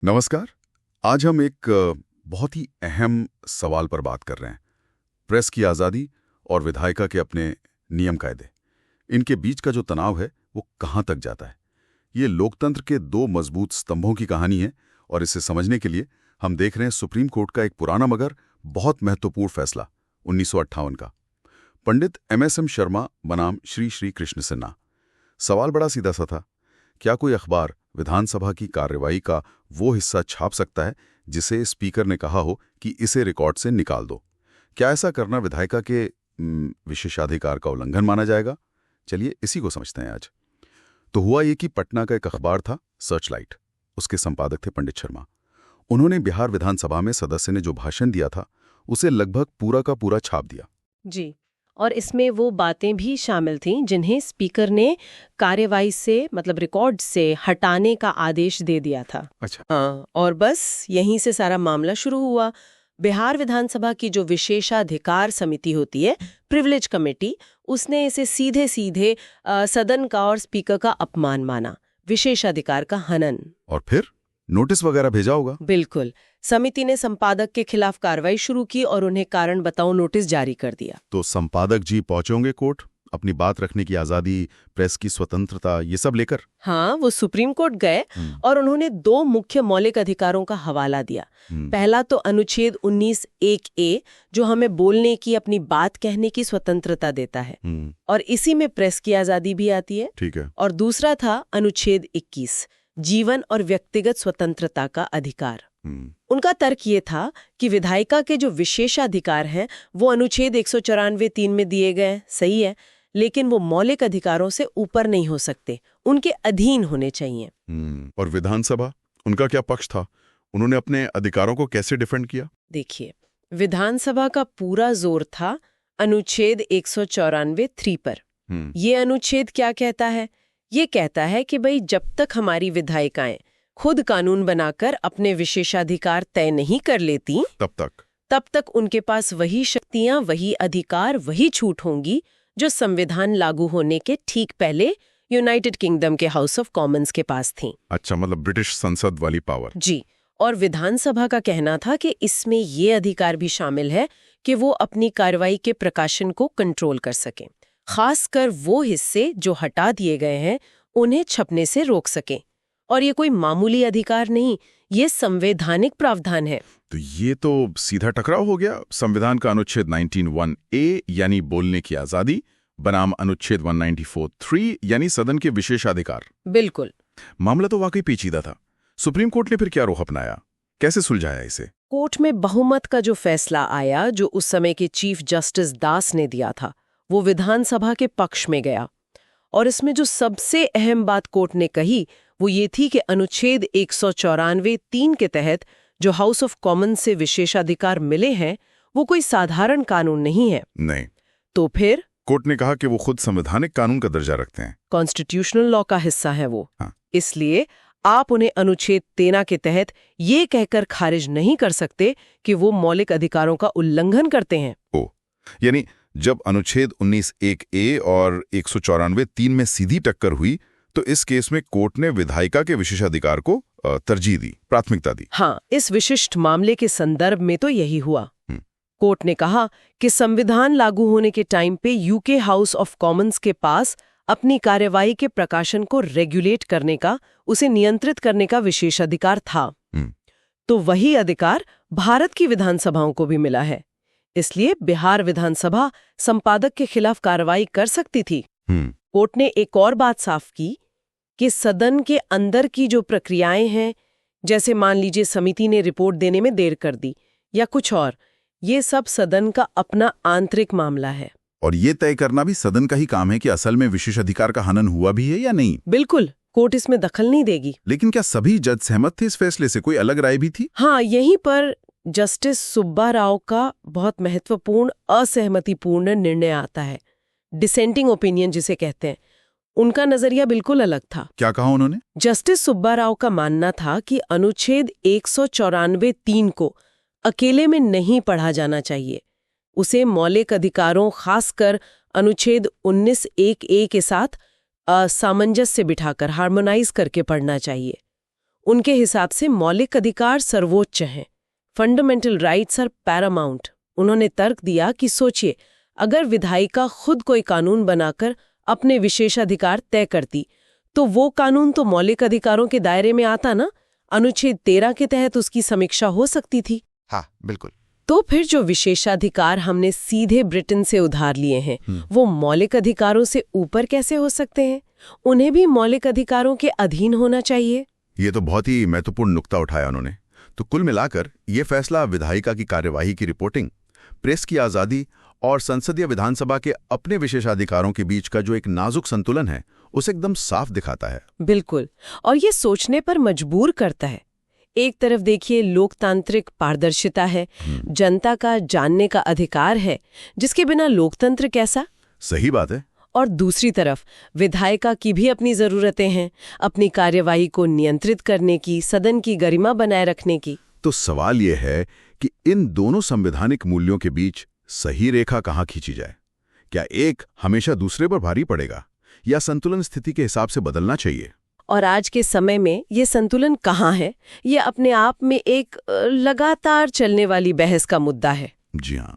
नमस्कार। आज हम एक बहुत ही अहम सवाल पर बात कर रहे हैं। प्रेस की आज़ादी और विधायिका के अपने नियम कायदे, इनके बीच का जो तनाव है वो कहाँ तक जाता है। ये लोकतंत्र के दो मजबूत स्तंभों की कहानी है और इसे समझने के लिए हम देख रहे हैं सुप्रीम कोर्ट का एक पुराना मगर बहुत महत्वपूर्ण फैसला 1958 का। पंडित MSM शर्मा बनाम श्री श्री कृष्ण सिन्हा। सवाल बड़ा सीधा सा था, क्या कोई अखबार विधानसभा की कार्यवाही का वो हिस्सा छाप सकता है जिसे स्पीकर ने कहा हो कि इसे रिकॉर्ड से निकाल दो? क्या ऐसा करना विधायिका के विशेषाधिकार का उल्लंघन माना जाएगा? चलिए इसी को समझते हैं आज। तो हुआ ये कि पटना का एक अखबार था सर्चलाइट, उसके संपादक थे पंडित शर्मा। उन्होंने बिहार विधानसभा में सदस्य ने जो भाषण दिया था उसे लगभग पूरा का पूरा छाप दिया जी। और इसमें वो बातें भी शामिल थीं जिन्हें स्पीकर ने कार्यवाही से मतलब रिकॉर्ड से हटाने का आदेश दे दिया था। अच्छा। हाँ, और बस यहीं से सारा मामला शुरू हुआ। बिहार विधानसभा की जो विशेषाधिकार समिति होती है, प्रिविलेज कमेटी, उसने इसे सीधे सीधे सदन का और स्पीकर का अपमान माना, विशेषाधिकार का हनन। और फिर नोटिस वगैरह भेजा होगा? बिल्कुल। समिति ने संपादक के खिलाफ कार्रवाई शुरू की और उन्हें कारण बताओ नोटिस जारी कर दिया। तो संपादक जी पहुंचोगे कोर्ट, अपनी बात रखने की आजादी, प्रेस की स्वतंत्रता, ये सब लेकर? हाँ, वो सुप्रीम कोर्ट गए और उन्होंने दो मुख्य मौलिक अधिकारों का हवाला दिया। पहला तो अनुच्छेद 19(1)(a, जो हमें बोलने की, अपनी बात कहने की स्वतंत्रता देता है, और इसी में प्रेस की आजादी भी आती है। ठीक है। और दूसरा था अनुच्छेद 21, जीवन और व्यक्तिगत स्वतंत्रता का अधिकार। उनका तर्क ये था कि विधायिका के जो विशेषाधिकार हैं वो अनुच्छेद 194(3) में दिए गए, सही है, लेकिन वो मौलिक अधिकारों से ऊपर नहीं हो सकते, उनके अधीन होने चाहिए। और विधानसभा, उनका क्या पक्ष था? उन्होंने अपने अधिकारों को कैसे डिफेंड किया? देखिए, विधानसभा का पूरा जोर था अनुच्छेद 194(3) पर। ये अनुच्छेद क्या कहता है? ये कहता है कि भाई जब तक हमारी विधायिकाएं खुद कानून बनाकर अपने विशेषाधिकार तय नहीं कर लेती, तब तक उनके पास वही शक्तियां, वही अधिकार, वही छूट होंगी जो संविधान लागू होने के ठीक पहले यूनाइटेड किंगडम के हाउस ऑफ कॉमन्स के पास थी। अच्छा, मतलब ब्रिटिश संसद वाली पावर। जी। और विधानसभा का कहना था कि इसमें ये अधिकार भी शामिल है कि वो अपनी कार्रवाई के प्रकाशन को कंट्रोल कर सकें, खासकर वो हिस्से जो हटा दिए गए हैं उन्हें छपने से रोक सकें। और ये कोई मामूली अधिकार नहीं, ये संवैधानिक प्रावधान है। तो ये तो सीधा टकराव हो गया संविधान का अनुच्छेद 19(1)(a यानी बोलने की आजादी बनाम अनुच्छेद 194(3) यानी सदन के विशेषाधिकार। बिल्कुल। मामला तो वाकई पेचीदा था। सुप्रीम कोर्ट ने फिर क्या रुख अपनाया, कैसे सुलझाया इसे? कोर्ट में बहुमत का जो फैसला आया, जो उस समय के चीफ जस्टिस दास ने दिया था, वो विधानसभा के पक्ष में गया। और इसमें जो सबसे अहम बात कोर्ट ने कही वो ये थी कि अनुच्छेद 194(3) के तहत जो हाउस ऑफ कॉमन से विशेषाधिकार मिले हैं वो कोई साधारण कानून नहीं है। नहीं। तो फिर कोर्ट ने कहा कि वो खुद संवैधानिक कानून का दर्जा रखते हैं, कॉन्स्टिट्यूशनल लॉ का हिस्सा है वो। हाँ। इसलिए आप उन्हें अनुच्छेद 13 के तहत ये कहकर खारिज नहीं कर सकते कि वो मौलिक अधिकारों का उल्लंघन करते हैं। ओ, यानी जब अनुच्छेद 19(1)(a और 194(3) में सीधी टक्कर हुई तो इस केस में कोर्ट ने विधायिका के विशेषाधिकार को तरजीह दी, प्राथमिकता दी। हाँ, इस विशिष्ट मामले के संदर्भ में तो यही हुआ। कोर्ट ने कहा कि संविधान लागू होने के टाइम पे यूके हाउस ऑफ कॉमन्स के पास अपनी कार्यवाही के प्रकाशन को रेगुलेट करने का, उसे नियंत्रित करने का विशेषाधिकार था। तो वही अधिकार भारत की विधानसभाओं को भी मिला है। इसलिए बिहार विधानसभा संपादक के खिलाफ कार्रवाई कर सकती थी। कोर्ट ने एक और बात साफ की कि सदन के अंदर की जो प्रक्रियाएं हैं, जैसे मान लीजिए समिति ने रिपोर्ट देने में देर कर दी या कुछ और, ये सब सदन का अपना आंतरिक मामला है। और ये तय करना भी सदन का ही काम है कि असल में विशेषाधिकार का हनन हुआ भी है या नहीं। बिल्कुल, कोर्ट इसमें दखल नहीं देगी। लेकिन क्या सभी जज सहमत थे इस फैसले से? कोई अलग राय भी थी? हाँ, यहीं पर जस्टिस सुब्बा राव का बहुत महत्वपूर्ण असहमतिपूर्ण निर्णय आता है, डिसेंटिंग ओपिनियन जिसे कहते हैं। उनका नजरिया बिल्कुल अलग था। क्या कहा उन्होंने? जस्टिस सुब्बा राव का मानना था कि अनुच्छेद 194(3) को अकेले में नहीं पढ़ा जाना चाहिए, उसे मौलिक अधिकारों, खासकर अनुच्छेद 19(1)(a के साथ सामंजस्य बिठाकर, हार्मोनाइज करके पढ़ना चाहिए। उनके हिसाब से मौलिक अधिकार सर्वोच्च हैं, फंडामेंटल राइट्स आर पैरामाउंट। उन्होंने तर्क दिया कि सोचिए, अगर विधायिका खुद कोई कानून बनाकर अपने विशेषाधिकार तय करती तो वो कानून तो मौलिक अधिकारों के दायरे में आता ना, अनुच्छेद 13 के तहत उसकी समीक्षा हो सकती थी। हाँ, बिल्कुल। तो फिर जो विशेषाधिकार हमने सीधे ब्रिटेन से उधार लिए हैं, वो मौलिक अधिकारों से ऊपर कैसे हो सकते हैं? उन्हें भी मौलिक अधिकारों के अधीन होना चाहिए। ये तो बहुत ही महत्वपूर्ण नुक्ता उठाया उन्होंने। तो कुल मिलाकर ये फैसला विधायिका की कार्यवाही की रिपोर्टिंग, प्रेस की आज़ादी और संसदीय विधानसभा के अपने विशेषाधिकारों के बीच का जो एक नाजुक संतुलन है, उसे एकदम साफ दिखाता है। बिल्कुल, और ये सोचने पर मजबूर करता है। एक तरफ देखिए लोकतांत्रिक पारदर्शिता है, जनता का जानने का अधिकार है, जिसके बिना लोकतंत्र कैसा? सही बात है। और दूसरी तरफ विधायिका की भी अपनी जरूरतें हैं, अपनी कार्यवाही को नियंत्रित करने की, सदन की गरिमा बनाए रखने की। तो सवाल यह है कि इन दोनों संवैधानिक मूल्यों के बीच सही रेखा कहाँ खींची जाए? क्या एक हमेशा दूसरे पर भारी पड़ेगा या संतुलन स्थिति के हिसाब से बदलना चाहिए? और आज के समय में ये संतुलन कहाँ है, ये अपने आप में एक लगातार चलने वाली बहस का मुद्दा है। जी हाँ।